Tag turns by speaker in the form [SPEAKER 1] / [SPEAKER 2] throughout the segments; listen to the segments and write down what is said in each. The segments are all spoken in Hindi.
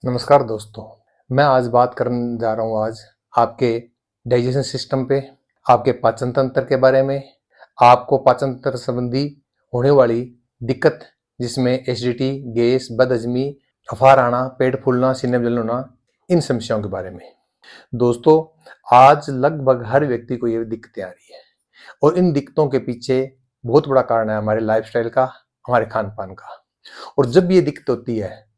[SPEAKER 1] नमस्कार दोस्तों। मैं आज बात करने जा रहा हूँ आपके डाइजेशन सिस्टम पे, आपके पाचन तंत्र के बारे में, आपको पाचन तंत्र संबंधी होने वाली दिक्कत जिसमें एसिडिटी, गैस, बदहजमी, अफार आना, पेट फूलना, सीने में जलन होना, इन समस्याओं के बारे में। दोस्तों, आज लगभग हर व्यक्ति को ये दिक्कतें आ रही है और इन दिक्कतों के पीछे बहुत बड़ा कारण है हमारे लाइफस्टाइल का, हमारे खान पान का। और जब ये दिक्कत होती है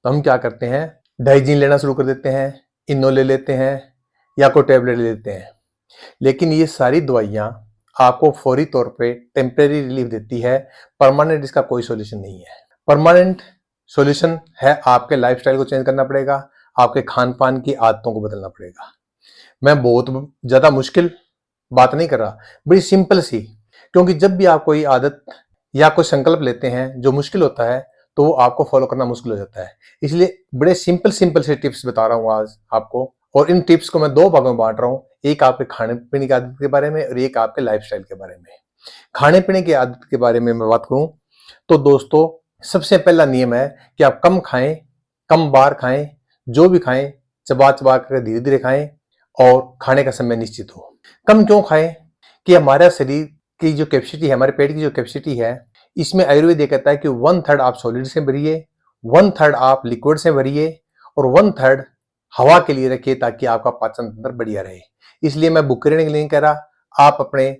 [SPEAKER 1] तो हम क्या करते हैं, डाइजीन लेना शुरू कर देते हैं, इनो ले लेते हैं या कोई टैबलेट ले लेते हैं। लेकिन ये सारी दवाइयाँ आपको फौरी तौर पे टेम्परेरी रिलीफ देती है, परमानेंट इसका कोई सॉल्यूशन नहीं है। परमानेंट सॉल्यूशन है आपके लाइफस्टाइल को चेंज करना पड़ेगा, आपके खान पान की आदतों को बदलना पड़ेगा। मैं बहुत ज़्यादा मुश्किल बात नहीं कर रहा, बड़ी सिंपल सी, क्योंकि जब भी आप कोई आदत या कोई संकल्प लेते हैं जो मुश्किल होता है तो वो आपको फॉलो करना मुश्किल हो जाता है। इसलिए बड़े सिंपल से टिप्स बता रहा हूँ आज आपको, और इन टिप्स को मैं दो भागों में बांट रहा हूँ, एक आपके खाने पीने की आदत के बारे में और एक आपके लाइफस्टाइल के बारे में। खाने पीने की आदत के बारे में मैं बात करूँ तो दोस्तों, सबसे पहला नियम है कि आप कम खाएं, कम बार खाएं, जो भी खाएं चबा चबा कर धीरे धीरे खाएं और खाने का समय निश्चित हो। कम क्यों खाएं कि हमारा शरीर की जो कैपेसिटी है, हमारे पेट की जो कैपेसिटी है, इसमें आयुर्वेद ये कहता है कि 1/3 आप सॉलिड से भरिए, 1/3 आप लिक्विड से भरिए और 1/3 हवा के लिए रखिए ताकि आपका पाचन तंत्र बढ़िया रहे। इसलिए मैं बुक करने के लिए नहीं कह रहा, आप अपने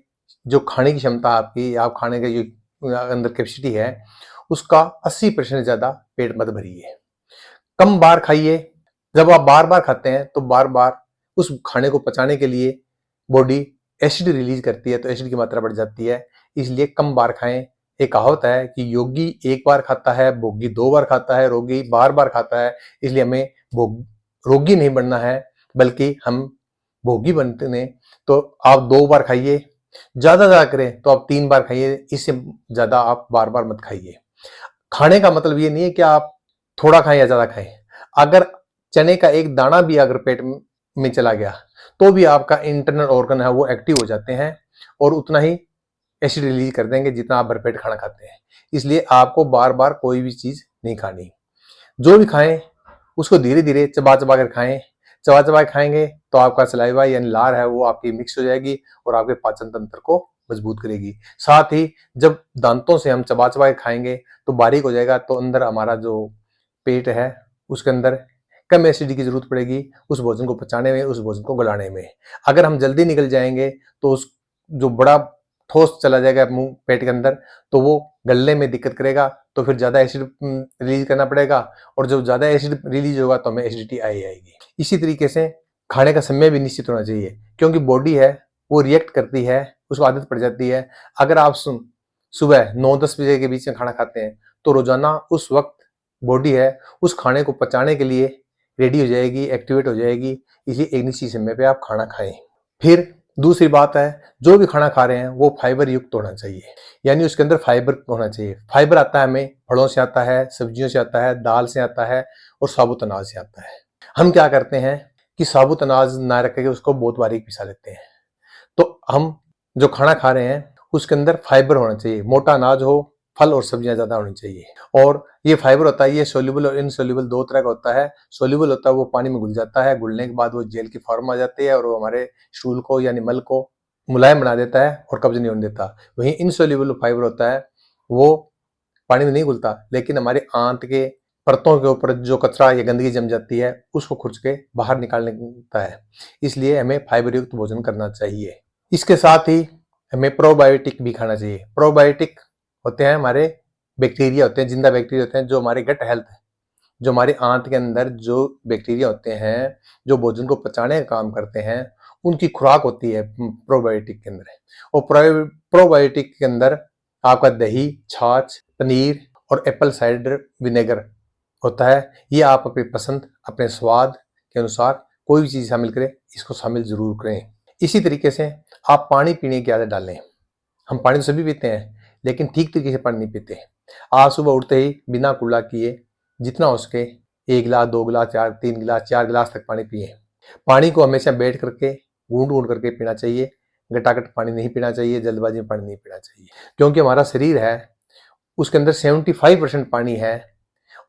[SPEAKER 1] जो खाने की क्षमता आपकी, आप खाने के जो अंदर कैपेसिटी है उसका 80% ज्यादा पेट मत भरिए। कम बार खाइए। जब आप बार बार खाते हैं तो बार बार उस खाने को पचाने के लिए बॉडी एसिड रिलीज करती है, तो एसिड की मात्रा बढ़ जाती है। इसलिए कम बार खाएं। एक कहावत है कि योगी एक बार खाता है, भोगी 2 बार खाता है, रोगी बार बार खाता है। इसलिए हमें रोगी नहीं बनना है, बल्कि हम भोगी बनते हैं। तो आप 2 बार खाइए, ज्यादा करें तो आप 3 बार खाइए, इससे ज्यादा आप बार बार मत खाइए। खाने का मतलब ये नहीं है कि आप थोड़ा खाएं या ज्यादा खाएं। अगर चने का एक दाना भी अगर पेट में चला गया तो भी आपका इंटरनल ऑर्गन है वो एक्टिव हो जाते हैं और उतना ही एसिड रिलीज कर देंगे जितना आप भरपेट खाना खाते हैं। इसलिए आपको बार बार कोई भी चीज नहीं खानी। जो भी खाएं उसको धीरे धीरे चबा चबा कर खाएं। चबा चबा के खाएंगे तो आपका सलाइवा यानी लार है वो आपकी मिक्स हो जाएगी और आपके पाचन तंत्र को मजबूत करेगी। साथ ही जब दांतों से हम चबा चबा के खाएंगे तो बारीक हो जाएगा, तो अंदर हमारा जो पेट है उसके अंदर कम एसिड की जरूरत पड़ेगी उस भोजन को पचाने में, उस भोजन को गलाने में। अगर हम जल्दी निकल जाएंगे तो उस जो बड़ा ठोस चला जाएगा मुंह पेट के अंदर, तो वो गलने में दिक्कत करेगा, तो फिर ज्यादा एसिड रिलीज करना पड़ेगा और जब ज्यादा एसिड रिलीज होगा तो हमें एसिडिटी आएगी। इसी तरीके से खाने का समय भी निश्चित होना चाहिए, क्योंकि बॉडी है वो रिएक्ट करती है, उसको आदत पड़ जाती है। अगर आप सुबह 9-10 बजे के बीच में खाना खाते हैं तो रोजाना उस वक्त बॉडी है उस खाने को पचाने के लिए रेडी हो जाएगी, एक्टिवेट हो जाएगी। इसलिए एक निश्चित समय पे आप खाना खाएं। फिर दूसरी बात है, जो भी खाना खा रहे हैं वो फाइबर युक्त होना चाहिए, यानी उसके अंदर फाइबर होना चाहिए। फाइबर आता है हमें फलों से आता है, सब्जियों से आता है, दाल से आता है और साबुत अनाज से आता है। हम क्या करते हैं कि साबुत अनाज ना रख के उसको बहुत बारीक पिसा लेते हैं। तो हम जो खाना खा रहे हैं उसके अंदर फाइबर होना चाहिए, मोटा अनाज हो, फल और सब्जियां ज्यादा होनी चाहिए। और ये फाइबर होता है, ये सोल्यूबल और इनसोल्यूबल दो तरह का होता है। सोल्यूबल होता है वो पानी में घुल जाता है, घुलने के बाद वो जेल की फॉर्म आ जाती है और वो हमारे स्टूल को यानी मल को मुलायम बना देता है और कब्ज नहीं होने देता। वहीं इनसोल्यूबल फाइबर होता है वो पानी में नहीं घुलता, लेकिन हमारे आंत के परतों के ऊपर जो कचरा या गंदगी जम जाती है उसको खुरच के बाहर निकालने देता है। इसलिए हमें फाइबर युक्त भोजन करना चाहिए। इसके साथ ही हमें प्रोबायोटिक भी खाना चाहिए। प्रोबायोटिक होते हैं हमारे बैक्टीरिया होते हैं, जिंदा बैक्टीरिया होते हैं जो हमारे गट हेल्थ, जो हमारे आंत के अंदर जो बैक्टीरिया होते हैं जो भोजन को पचाने का काम करते हैं, उनकी खुराक होती है प्रोबायोटिक के अंदर। और प्रोबायोटिक के अंदर आपका दही, छाछ, पनीर और एप्पल साइडर विनेगर होता है। ये आप अपनी पसंद, अपने स्वाद के अनुसार कोई भी चीज शामिल करें, इसको शामिल जरूर करें। इसी तरीके से आप पानी पीने की आदत डालें। हम पानी तो सभी पीते हैं, लेकिन ठीक तरीके से पानी नहीं पीते। आज सुबह उठते ही बिना कुल्ला किए जितना हो सके 1 गिलास, 2 गिलास, 4, 3 गिलास, 4 गिलास तक पानी पिए। पानी को हमेशा बैठ करके घूंट घूंट करके पीना चाहिए। गटागट पानी नहीं पीना चाहिए, जल्दबाजी में पानी नहीं पीना चाहिए, क्योंकि हमारा शरीर है उसके अंदर 75% पानी है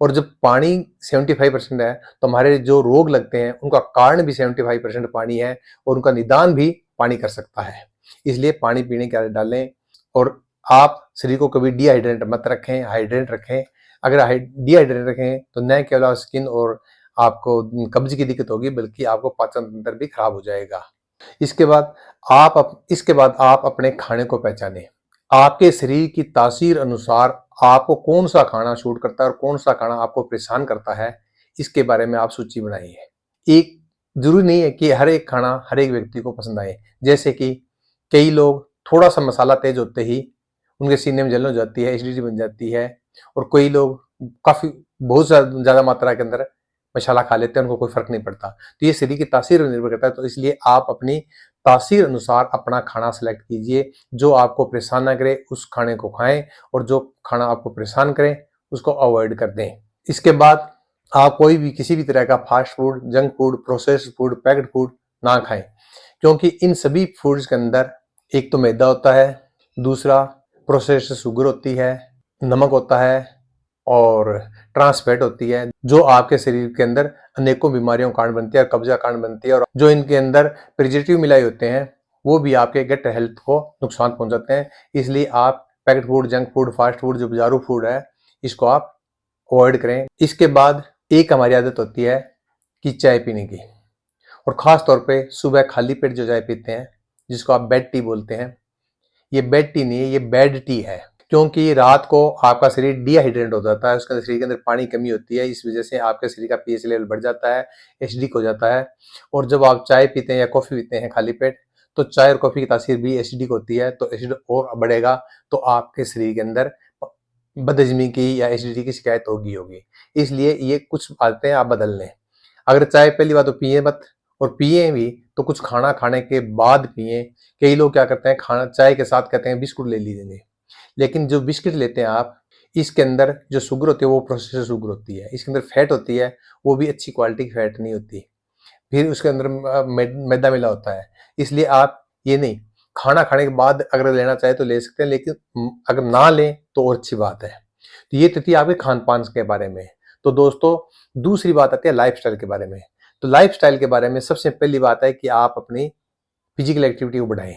[SPEAKER 1] और जब पानी 75% है तो हमारे जो रोग लगते हैं उनका कारण भी 75% पानी है और उनका निदान भी पानी कर सकता है। इसलिए पानी पीने की आदत डालें और आप शरीर को कभी डिहाइड्रेट मत रखें, हाइड्रेट रखें। अगर डिहाइड्रेट रखें तो न केवल स्किन और आपको कब्ज की दिक्कत होगी बल्कि आपको पाचन तंत्र भी खराब हो जाएगा। इसके बाद आप अपने खाने को पहचानें। आपके शरीर की तासीर अनुसार आपको कौन सा खाना शूट करता है और कौन सा खाना आपको परेशान करता है, इसके बारे में आप सूची बनाइए। एक जरूरी नहीं है कि हर एक खाना हर एक व्यक्ति को पसंद आए। जैसे कि कई लोग थोड़ा सा मसाला तेज होते ही उनके सीने में जलन हो जाती है, एसिडिटी बन जाती है, और कई लोग काफी बहुत ज्यादा मात्रा के अंदर मसाला खा लेते हैं, उनको कोई फर्क नहीं पड़ता। तो ये शरीर की तासीर पर निर्भर करता है। तो इसलिए आप अपनी तासीर अनुसार अपना खाना सेलेक्ट कीजिए। जो आपको परेशान ना करे उस खाने को खाएं और जो खाना आपको परेशान करे उसको अवॉइड कर दें। इसके बाद आप कोई भी किसी भी तरह का fast food, junk food, processed food, packed food ना खाएं, क्योंकि इन सभी फूड्स के अंदर एक तो मैदा होता है, दूसरा प्रोसेस्ड शुगर होती है, नमक होता है और ट्रांस फैट होती है, जो आपके शरीर के अंदर अनेकों बीमारियों का कारण बनती है और कब्जा कारण बनती है। और जो इनके अंदर प्रिजर्वेटिव मिलाए होते हैं वो भी आपके गट हेल्थ को नुकसान पहुंचाते हैं। इसलिए आप packed food, junk food, fast food, जो बाजारू फूड है, इसको आप अवॉइड करें। इसके बाद एक हमारी आदत होती है कि चाय पीने की, और खास तौर पे सुबह खाली पेट जो चाय पीते हैं, जिसको आप बेड टी बोलते हैं, ये बेड टी नहीं है, ये बेड टी है। क्योंकि रात को आपका शरीर डिहाइड्रेट हो जाता है, उसके शरीर के अंदर पानी की कमी होती है, इस वजह से आपके शरीर का पीएच लेवल बढ़ जाता है, एसिडिक हो जाता है। और जब आप चाय पीते हैं या कॉफी पीते हैं खाली पेट, तो चाय और कॉफी की तासीर भी एसिडिक होती है, तो एसिड और बढ़ेगा, तो आपके शरीर के अंदर बदहजमी की या एसिडिटी की शिकायत होगी। इसलिए ये कुछ आदतें आप बदल लें। अगर चाय पहली बात तो पिए मत, और पिए भी तो कुछ खाना खाने के बाद पिए। कई लोग क्या करते हैं, खाना चाय के साथ कहते हैं बिस्कुट ले लीजिए, लेकिन जो बिस्किट लेते हैं आप, इसके अंदर जो शुगर होती है वो प्रोसेस्ड शुगर होती है, इसके अंदर फैट होती है, वो भी अच्छी क्वालिटी की फैट नहीं होती, फिर उसके अंदर मैदा मिला होता है। इसलिए आप ये नहीं, खाना खाने के बाद अगर लेना चाहे तो ले सकते हैं, लेकिन अगर ना लें तो और अच्छी बात है। तो ये थी आपके खान पान के बारे में। तो दोस्तों, दूसरी बात आती है लाइफस्टाइल के बारे में। तो लाइफस्टाइल के बारे में सबसे पहली बात है कि आप अपनी फिजिकल एक्टिविटी को बढ़ाएं।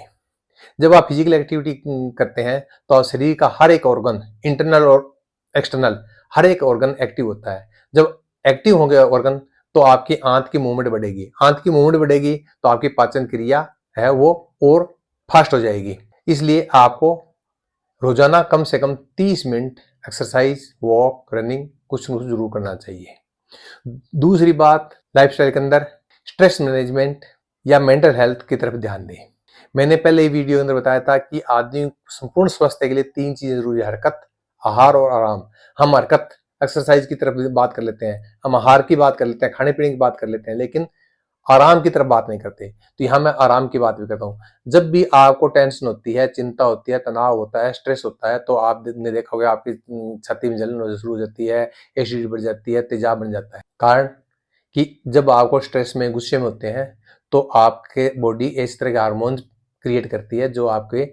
[SPEAKER 1] जब आप फिजिकल एक्टिविटी करते हैं तो शरीर का हर एक ऑर्गन, इंटरनल और एक्सटर्नल, हर एक ऑर्गन एक्टिव होता है। जब एक्टिव होंगे ऑर्गन तो आपकी आंत की मूवमेंट बढ़ेगी, आंत की मूवमेंट बढ़ेगी तो आपकी पाचन क्रिया है वो और फास्ट हो जाएगी। इसलिए आपको रोजाना कम से कम 30 मिनट एक्सरसाइज, वॉक, रनिंग कुछ न कुछ जरूर करना चाहिए। दूसरी बात, लाइफस्टाइल के अंदर स्ट्रेस मैनेजमेंट या मेंटल हेल्थ की तरफ ध्यान दें। मैंने पहले ही वीडियो के अंदर बताया था कि आदमी संपूर्ण स्वास्थ्य के लिए 3 चीजें जरूरी है: हरकत, आहार और आराम। हम हरकत, एक्सरसाइज की तरफ बात कर लेते हैं, हम आहार की बात कर लेते हैं, खाने पीने की बात कर लेते हैं, लेकिन आराम की तरफ बात नहीं करते। तो यहाँ मैं आराम की बात भी करता हूँ। जब भी आपको टेंशन होती है, चिंता होती है, तनाव होता है, स्ट्रेस होता है, तो आपने देखा होगा आपकी छाती में जलन शुरू हो जाती है, एसिडिटी बढ़ जाती है, तेजाब बन जाता है। कारण कि जब आपको स्ट्रेस में, गुस्से में होते हैं तो आपके बॉडी इस तरह के हार्मोन क्रिएट करती है जो आपके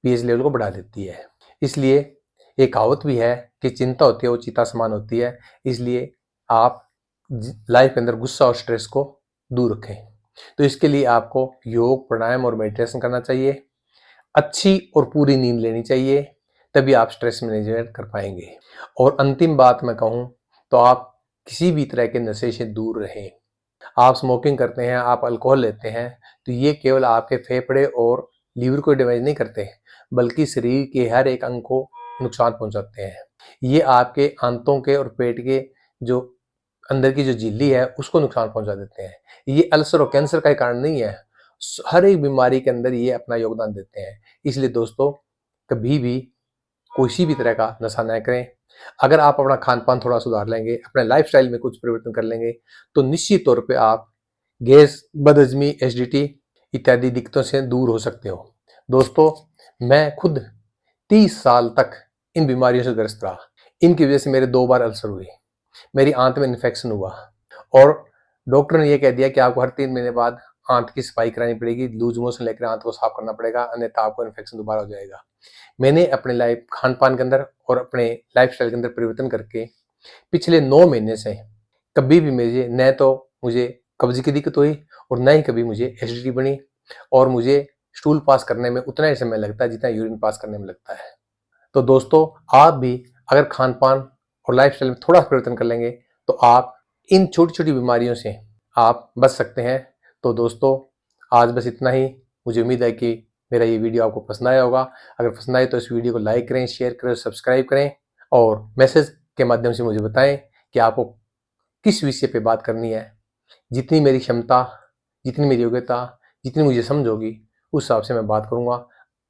[SPEAKER 1] पीएच लेवल को बढ़ा देती है। इसलिए एक कहावत भी है कि चिंता होती है वो चीता समान होती है। इसलिए आप लाइफ के अंदर गुस्सा और स्ट्रेस को दूर रखें। तो इसके लिए आपको योग, प्राणायाम और मेडिटेशन करना चाहिए, अच्छी और पूरी नींद लेनी चाहिए, तभी आप स्ट्रेस मैनेजमेंट कर पाएंगे। और अंतिम बात मैं कहूँ तो आप किसी भी तरह के नशे से दूर रहें। आप स्मोकिंग करते हैं, आप अल्कोहल लेते हैं, तो ये केवल आपके फेफड़े और लीवर को डैमेज नहीं करते, बल्कि शरीर के हर एक अंग को नुकसान पहुंचाते हैं। ये आपके आंतों के और पेट के जो अंदर की जो झिल्ली है उसको नुकसान पहुंचा देते हैं। ये अल्सर और कैंसर का कारण नहीं है, हर एक बीमारी के अंदर ये अपना योगदान देते हैं। इसलिए दोस्तों, कभी भी किसी भी तरह का नशा न करें। अगर आप अपना खान पान थोड़ा सुधार लेंगे, अपने लाइफस्टाइल में कुछ परिवर्तन कर लेंगे, तो निश्चित तौर पे आप गैस, बदहजमी, एसिडिटी इत्यादि दिक्कतों से दूर हो सकते हो। दोस्तों, मैं खुद 30 साल तक इन बीमारियों से ग्रस्त रहा। इनकी वजह से मेरे 2 बार अल्सर हुए, मेरी आंत में इन्फेक्शन हुआ, और डॉक्टर ने यह कह दिया कि आपको हर 3 महीने बाद आंत की सफाई करानी पड़ेगी, लूज मोशन लेकर आंत को साफ करना पड़ेगा, अन्यथा आपको इन्फेक्शन दोबारा हो जाएगा। मैंने अपने लाइफ, खान पान के अंदर और अपने लाइफस्टाइल के अंदर परिवर्तन करके पिछले 9 महीने से कभी भी मुझे कब्ज की दिक्कत हुई और न ही कभी मुझे एसिडिटी बनी, और मुझे स्टूल पास करने में उतना ही समय लगता है जितना यूरिन पास करने में लगता है। तो दोस्तों, आप भी अगर खान पान और लाइफस्टाइल में थोड़ा परिवर्तन कर लेंगे तो आप इन छोटी छोटी बीमारियों से आप बच सकते हैं। तो दोस्तों, आज बस इतना ही। मुझे उम्मीद है कि मेरा ये वीडियो आपको पसंद आया होगा। अगर पसंद आए तो इस वीडियो को लाइक करें, शेयर करें, सब्सक्राइब करें और मैसेज के माध्यम से मुझे बताएं कि आपको किस विषय पे बात करनी है। जितनी मेरी क्षमता, जितनी मेरी योग्यता, जितनी मुझे समझ होगी, उस हिसाब से मैं बात करूंगा,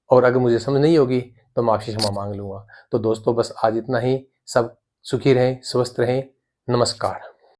[SPEAKER 1] और अगर मुझे समझ नहीं होगी तो मैं आपसे क्षमा मांग लूंगा। तो दोस्तों, बस आज इतना ही। सब सुखी रहें, स्वस्थ रहें। नमस्कार।